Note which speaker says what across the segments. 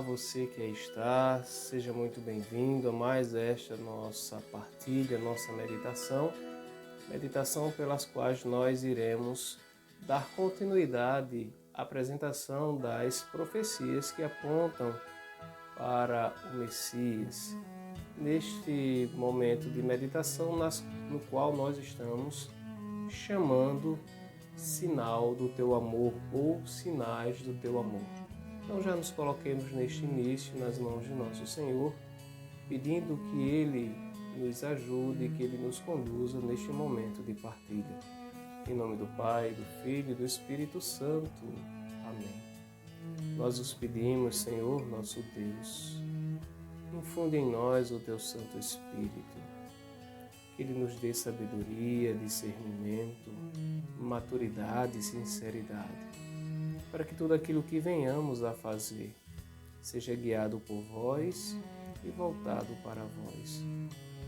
Speaker 1: você que aí está, seja muito bem-vindo a mais esta nossa partilha, nossa meditação pelas quais nós iremos dar continuidade à apresentação das profecias que apontam para o Messias, neste momento de meditação no qual nós estamos chamando sinal do teu amor ou sinais do teu amor. Então já nos coloquemos neste início nas mãos de nosso Senhor, pedindo que Ele nos ajude, que Ele nos conduza neste momento de partilha. Em nome do Pai, do Filho e do Espírito Santo. Amém. Nós os pedimos, Senhor, nosso Deus, infunde em nós o Teu Santo Espírito, que Ele nos dê sabedoria, discernimento, maturidade e sinceridade, para que tudo aquilo que venhamos a fazer seja guiado por vós e voltado para vós.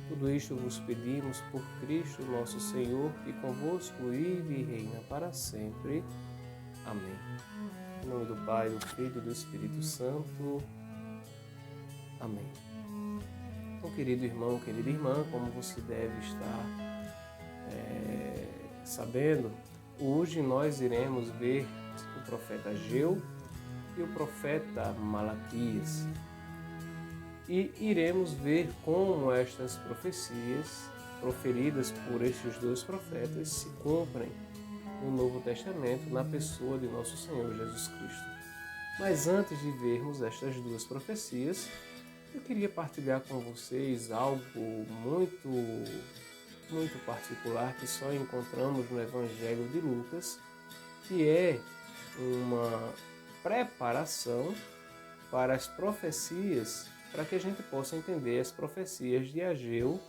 Speaker 1: Tudo isto vos pedimos por Cristo nosso Senhor, que convosco vive e reina para sempre. Amém. Em nome do Pai, do Filho e do Espírito Santo. Amém. Então, querido irmão, querida irmã, como você deve estar sabendo, hoje nós iremos ver o profeta Ageu e o profeta Malaquias. E iremos ver como estas profecias proferidas por estes dois profetas se cumprem no Novo Testamento, na pessoa de nosso Senhor Jesus Cristo. Mas antes de vermos estas duas profecias, eu queria partilhar com vocês algo muito particular que só encontramos no Evangelho de Lucas, que é uma preparação para as profecias, para que a gente possa entender as profecias de Ageu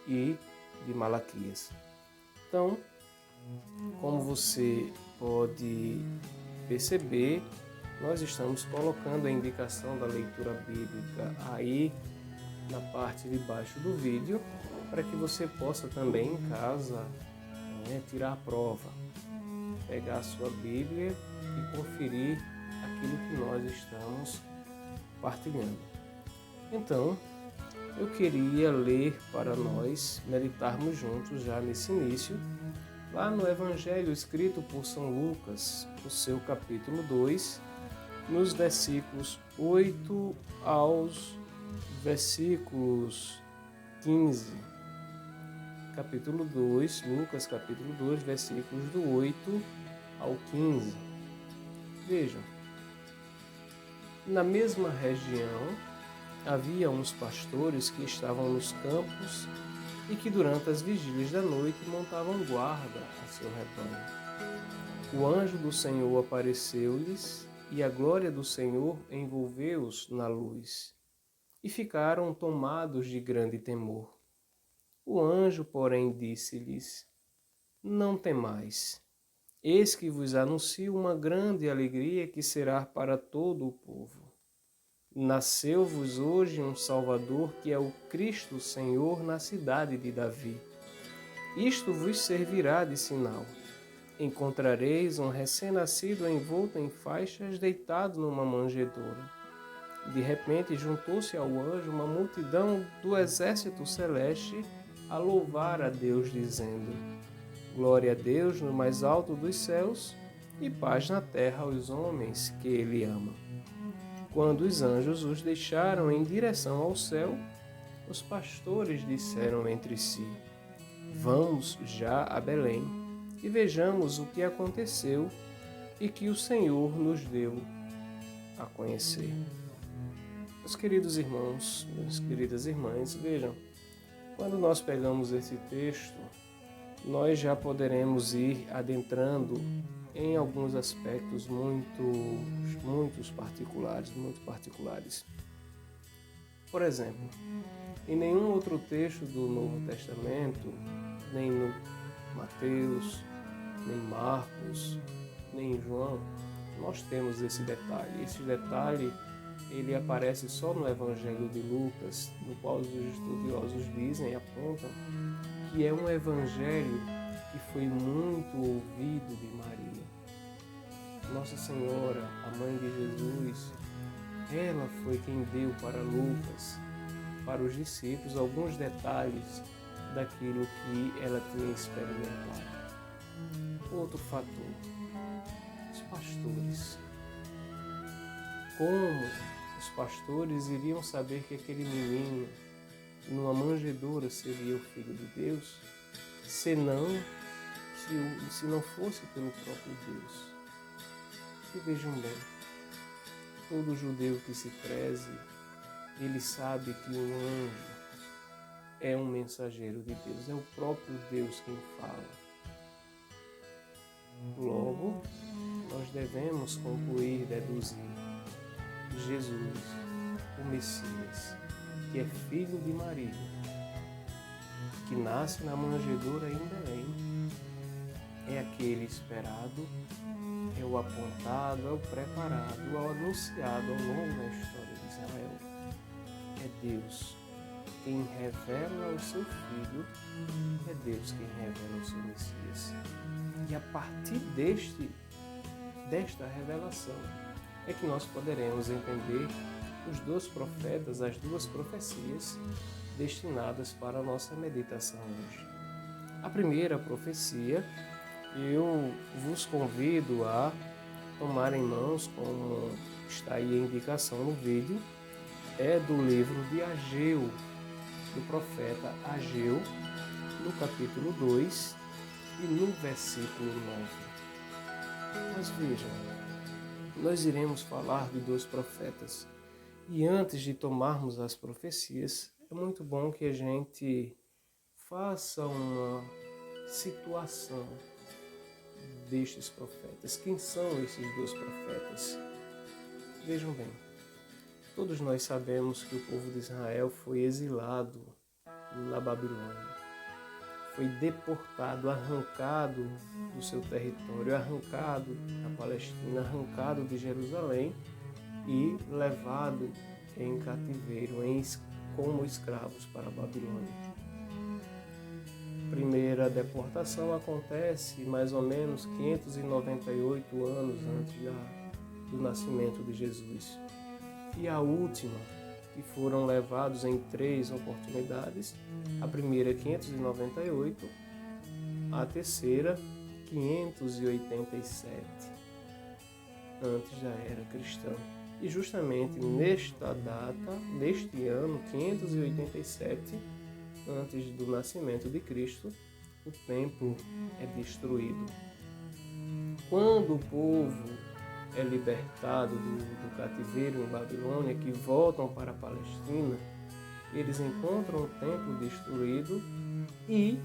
Speaker 1: e de Malaquias. Então, como você pode perceber, nós estamos colocando a indicação da leitura bíblica aí na parte de baixo do vídeo, para que você possa também em casa tirar a prova, pegar a sua Bíblia e conferir aquilo que nós estamos partilhando. Então, eu queria ler para nós meditarmos juntos já nesse início, lá no Evangelho escrito por São Lucas, no seu capítulo 2, nos versículos 8 aos versículos 15. Capítulo 2, Lucas capítulo 2, versículos do 8 ao 15. Vejam, na mesma região havia uns pastores que estavam nos campos e que durante as vigílias da noite montavam guarda a seu rebanho. O anjo do Senhor apareceu-lhes e a glória do Senhor envolveu-os na luz, e ficaram tomados de grande temor. O anjo, porém, disse-lhes: Não temais, eis que vos anuncio uma grande alegria que será para todo o povo. Nasceu-vos hoje um Salvador, que é o Cristo Senhor, na cidade de Davi. Isto vos servirá de sinal. Encontrareis um recém-nascido envolto em faixas, deitado numa manjedoura. De repente juntou-se ao anjo uma multidão do exército celeste a louvar a Deus, dizendo: Glória a Deus no mais alto dos céus e paz na terra aos homens que Ele ama. Quando os anjos os deixaram em direção ao céu, os pastores disseram entre si: Vamos já a Belém e vejamos o que aconteceu e que o Senhor nos deu a conhecer. Meus queridos irmãos, minhas queridas irmãs, vejam, quando nós pegamos esse texto, nós já poderemos ir adentrando em alguns aspectos muito particulares. Por exemplo, em nenhum outro texto do Novo Testamento, nem no Mateus, nem Marcos, nem em João, nós temos esse detalhe. Esse detalhe, ele aparece só no Evangelho de Lucas, no qual os estudiosos dizem e apontam que é um evangelho que foi muito ouvido de Maria. Nossa Senhora, a mãe de Jesus, Ela foi quem deu para Lucas, para os discípulos, alguns detalhes daquilo que ela tinha experimentado. Outro fator, os pastores. Como os pastores iriam saber que aquele menino numa manjedoura seria o Filho de Deus, senão se não fosse pelo próprio Deus? E vejam bem, todo judeu que se preze, ele sabe que um anjo é um mensageiro de Deus, é o próprio Deus quem fala. Logo, nós devemos concluir, deduzir, Jesus, o Messias, que é filho de Maria, que nasce na manjedoura em Belém, é aquele esperado, é o apontado, é o preparado, é o anunciado ao longo da história de Israel. É Deus quem revela o seu Filho, é Deus quem revela o seu Messias. E a partir desta revelação é que nós poderemos entender os dois profetas, as duas profecias destinadas para a nossa meditação hoje. A primeira profecia, eu vos convido a tomar em mãos, como está aí a indicação no vídeo, é do livro de Ageu, do profeta Ageu, no capítulo 2 e no versículo 9. Mas vejam, nós iremos falar de dois profetas. E antes de tomarmos as profecias, é muito bom que a gente faça uma situação destes profetas. Quem são esses dois profetas? Vejam bem, todos nós sabemos que o povo de Israel foi exilado na Babilônia. Foi deportado, arrancado do seu território, arrancado da Palestina, arrancado de Jerusalém e levado em cativeiro, como escravos para a Babilônia. A primeira deportação acontece mais ou menos 598 anos antes do nascimento de Jesus. E a última, que foram levados em 3 oportunidades, a primeira 598, a terceira 587, antes da era cristã. E justamente nesta data, neste ano 587, antes do nascimento de Cristo, o templo é destruído. Quando o povo é libertado do cativeiro em Babilônia, que voltam para a Palestina, eles encontram o templo destruído e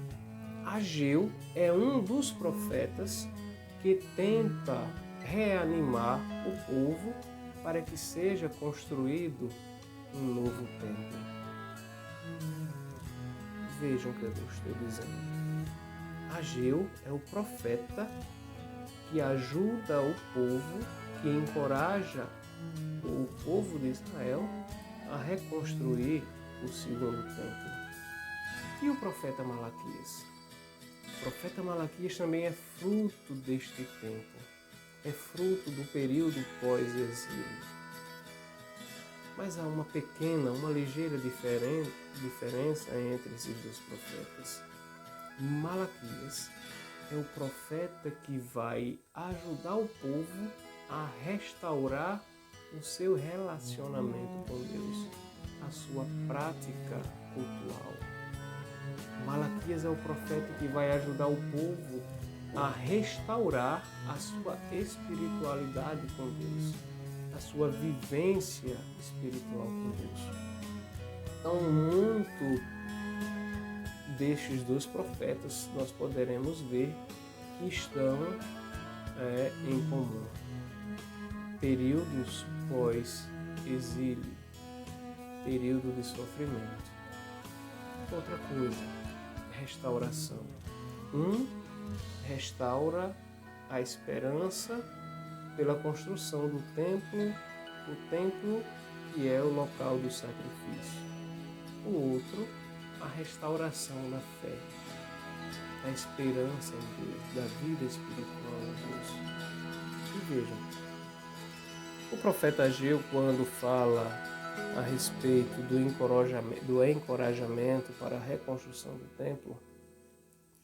Speaker 1: Ageu é um dos profetas que tenta reanimar o povo para que seja construído um novo templo. Vejam o que eu estou dizendo. Ageu é o profeta que ajuda o povo, que encoraja o povo de Israel a reconstruir o segundo templo. E o profeta Malaquias? O profeta Malaquias também é fruto deste tempo, é fruto do período pós-exílio. Mas há uma pequena, uma ligeira diferença entre esses dois profetas. Malaquias é o profeta que vai ajudar o povo a restaurar o seu relacionamento com Deus, a sua prática cultural. Malaquias é o profeta que vai ajudar o povo a restaurar a sua espiritualidade com Deus, a sua vivência espiritual com Deus. Então, muito destes dois profetas nós poderemos ver que estão em comum. Períodos pós-exílio, período de sofrimento. Outra coisa, restauração. Restaura a esperança pela construção do templo, o templo que é o local do sacrifício. O outro, a restauração da fé, da esperança em Deus, da vida espiritual em Deus. E vejam, O profeta Ageu, quando fala a respeito do encorajamento para a reconstrução do templo,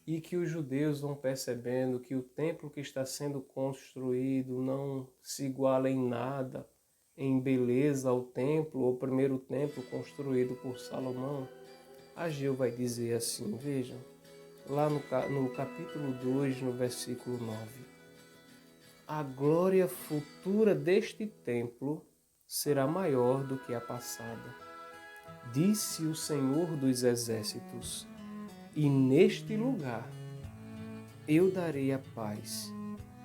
Speaker 1: e que os judeus vão percebendo que o templo que está sendo construído não se iguala em nada, em beleza ao templo, o primeiro templo construído por Salomão, Ageu vai dizer assim, vejam, lá no capítulo 2, no versículo 9, a glória futura deste templo será maior do que a passada, disse o Senhor dos Exércitos, e neste lugar eu darei a paz,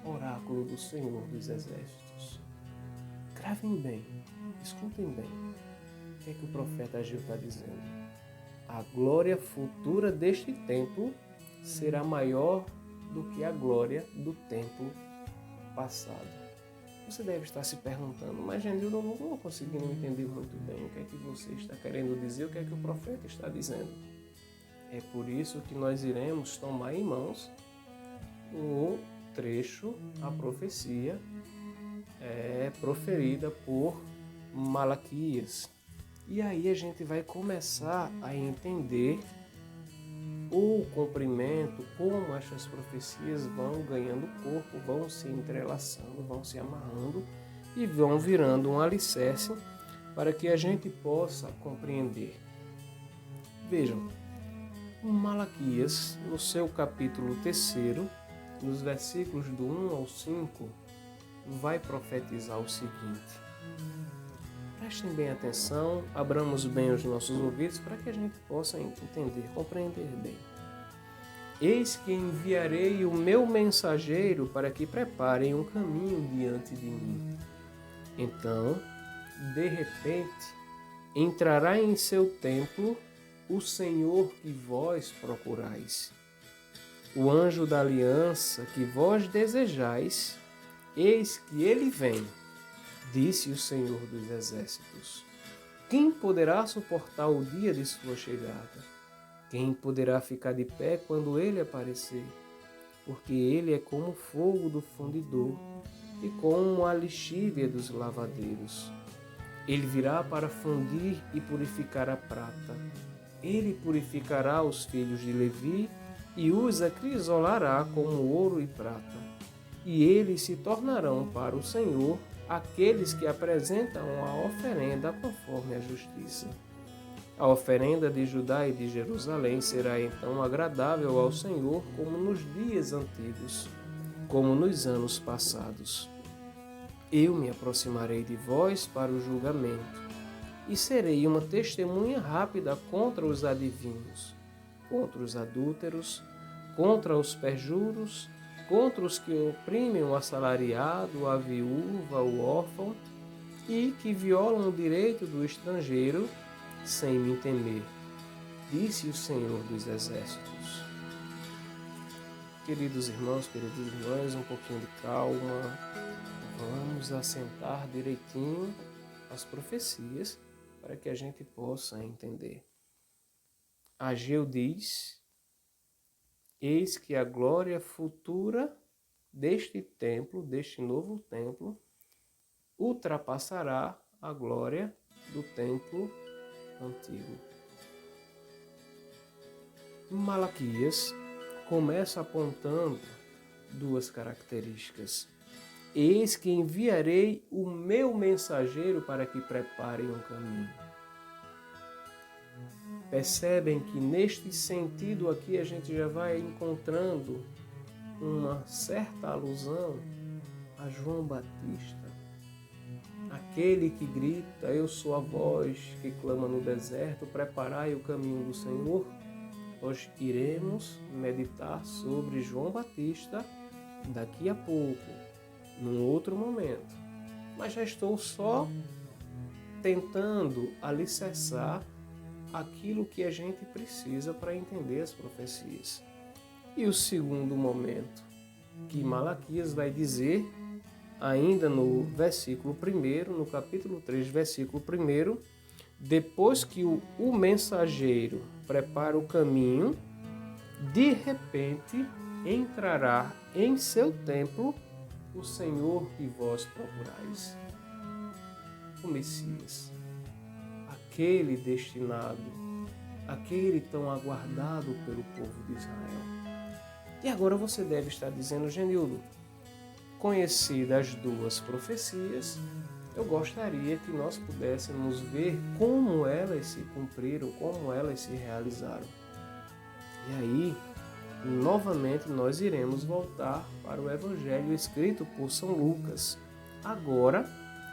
Speaker 1: oráculo do Senhor dos Exércitos. Gravem bem, escutem bem, o que é que o profeta Ageu está dizendo? A glória futura deste templo será maior do que a glória do templo passado. Você deve estar se perguntando, mas gente, eu não estou conseguindo entender muito bem o que é que você está querendo dizer, o que é que o profeta está dizendo. É por isso que nós iremos tomar em mãos o trecho, a profecia proferida por Malaquias. E aí a gente vai começar a entender o cumprimento, como essas profecias vão ganhando corpo, vão se entrelaçando, vão se amarrando e vão virando um alicerce para que a gente possa compreender. Vejam, Malaquias, no seu capítulo 3, nos versículos do 1 ao 5, vai profetizar o seguinte. Prestem bem atenção, abramos bem os nossos ouvidos para que a gente possa entender, compreender bem. Eis que enviarei o meu mensageiro para que preparem um caminho diante de mim. Então, de repente, entrará em seu templo o Senhor que vós procurais. O anjo da aliança que vós desejais, eis que ele vem, disse o Senhor dos Exércitos. Quem poderá suportar o dia de sua chegada? Quem poderá ficar de pé quando ele aparecer? Porque ele é como fogo do fundidor e como a lixívia dos lavadeiros. Ele virá para fundir e purificar a prata. Ele purificará os filhos de Levi e os acrisolará como ouro e prata. E eles se tornarão para o Senhor aqueles que apresentam a oferenda conforme a justiça. A oferenda de Judá e de Jerusalém será então agradável ao Senhor como nos dias antigos, como nos anos passados. Eu me aproximarei de vós para o julgamento e serei uma testemunha rápida contra os adivinhos, contra os adúlteros, contra os perjuros, contra os que oprimem o assalariado, a viúva, o órfão e que violam o direito do estrangeiro sem me temer, disse o Senhor dos Exércitos. Queridos irmãos, queridas irmãs, um pouquinho de calma, vamos assentar direitinho as profecias para que a gente possa entender. Ageu diz: eis que a glória futura deste templo, deste novo templo, ultrapassará a glória do templo antigo. Malaquias começa apontando duas características. Eis que enviarei o meu mensageiro para que preparem um caminho. Percebem que neste sentido aqui a gente já vai encontrando uma certa alusão a João Batista, aquele que grita, eu sou a voz que clama no deserto, preparai o caminho do Senhor. Nós iremos meditar sobre João Batista daqui a pouco, num outro momento. Mas já estou só tentando alicerçar aquilo que a gente precisa para entender as profecias. E o segundo momento, que Malaquias vai dizer, ainda no versículo 1, no capítulo 3, versículo 1, depois que o mensageiro prepara o caminho, de repente entrará em seu templo o Senhor que vós procurais. o Messias, aquele destinado, aquele tão aguardado pelo povo de Israel. E agora você deve estar dizendo: Genildo, conhecidas as duas profecias, eu gostaria que nós pudéssemos ver como elas se cumpriram, como elas se realizaram. E aí, novamente, nós iremos voltar para o Evangelho escrito por São Lucas, agora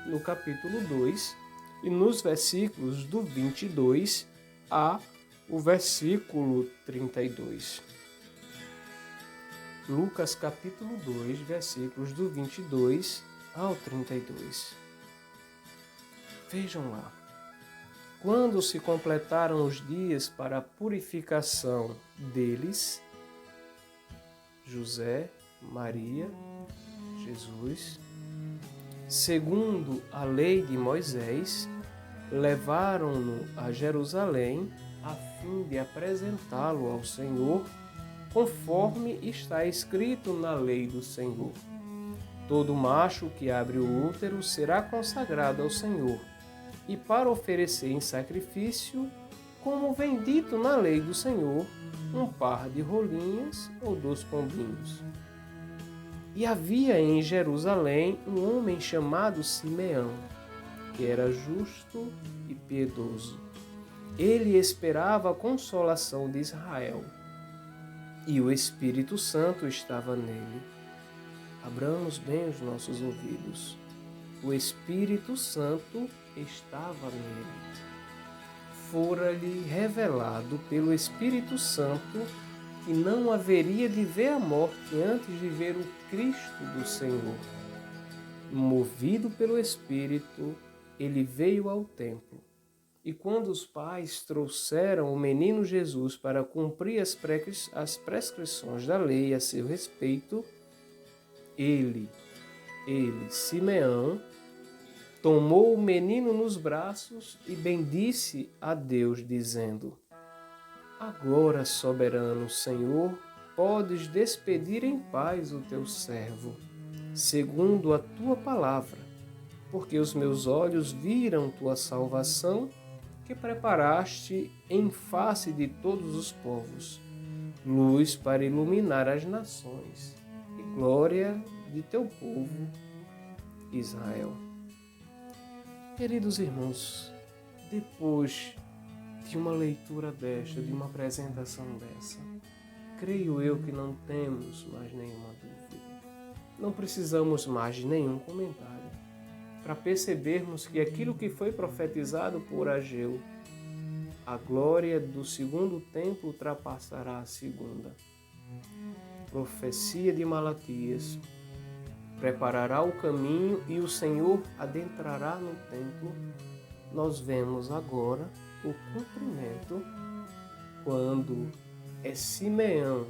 Speaker 1: no capítulo 2 e nos versículos do 22 a o versículo 32. Lucas capítulo 2, versículos do 22 ao 32. Vejam lá. Quando se completaram os dias para a purificação deles, José, Maria, Jesus, segundo a lei de Moisés, levaram-no a Jerusalém a fim de apresentá-lo ao Senhor, conforme está escrito na lei do Senhor. Todo macho que abre o útero será consagrado ao Senhor, e para oferecer em sacrifício, como vem dito na lei do Senhor, um par de rolinhas ou 2 pombinhos. E havia em Jerusalém um homem chamado Simeão, que era justo e piedoso. Ele esperava a consolação de Israel, e o Espírito Santo estava nele. Abramos bem os nossos ouvidos. O Espírito Santo estava nele. Fora-lhe revelado pelo Espírito Santo que não haveria de ver a morte antes de ver o Cristo do Senhor. Movido pelo Espírito, ele veio ao templo. E quando os pais trouxeram o menino Jesus para cumprir as prescrições da lei a seu respeito, ele, Simeão, tomou o menino nos braços e bendisse a Deus, dizendo: Agora, soberano Senhor, podes despedir em paz o teu servo, segundo a tua palavra, porque os meus olhos viram tua salvação, que preparaste em face de todos os povos, luz para iluminar as nações e glória de teu povo, Israel. Queridos irmãos, depois de uma leitura desta, de uma apresentação dessa, creio eu que não temos mais nenhuma dúvida. Não precisamos mais de nenhum comentário para percebermos que aquilo que foi profetizado por Ageu, a glória do segundo templo ultrapassará a segunda. Profecia de Malaquias: preparará o caminho e o Senhor adentrará no templo. Nós vemos agora o cumprimento quando é Simeão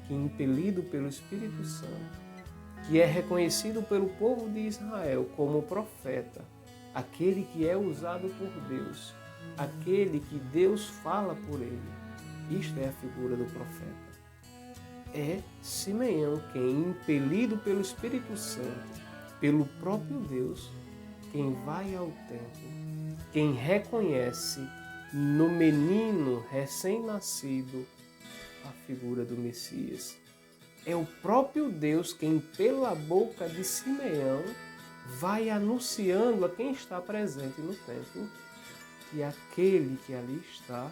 Speaker 1: que, impelido pelo Espírito Santo, que é reconhecido pelo povo de Israel como profeta, aquele que é usado por Deus, aquele que Deus fala por ele. Isto é a figura do profeta. É Simeão quem, impelido pelo Espírito Santo, pelo próprio Deus, quem vai ao templo, quem reconhece no menino recém-nascido a figura do Messias. É o próprio Deus quem, pela boca de Simeão, vai anunciando a quem está presente no templo que aquele que ali está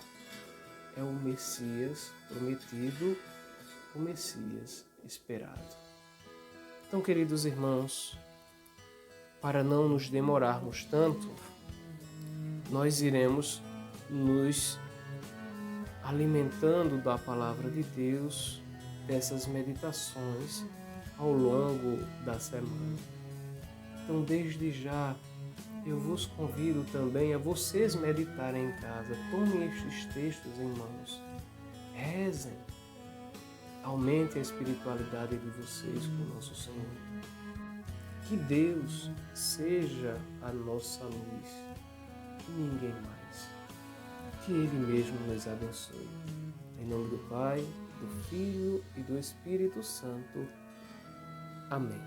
Speaker 1: é o Messias prometido, o Messias esperado. Então, queridos irmãos, para não nos demorarmos tanto, nós iremos nos alimentando da palavra de Deus, dessas meditações ao longo da semana. Então, desde já, eu vos convido também a vocês meditarem em casa. Tomem estes textos em mãos. Rezem. Aumentem a espiritualidade de vocês com o nosso Senhor. Que Deus seja a nossa luz e ninguém mais. Que Ele mesmo nos abençoe. Em nome do Pai, do Filho e do Espírito Santo. Amém.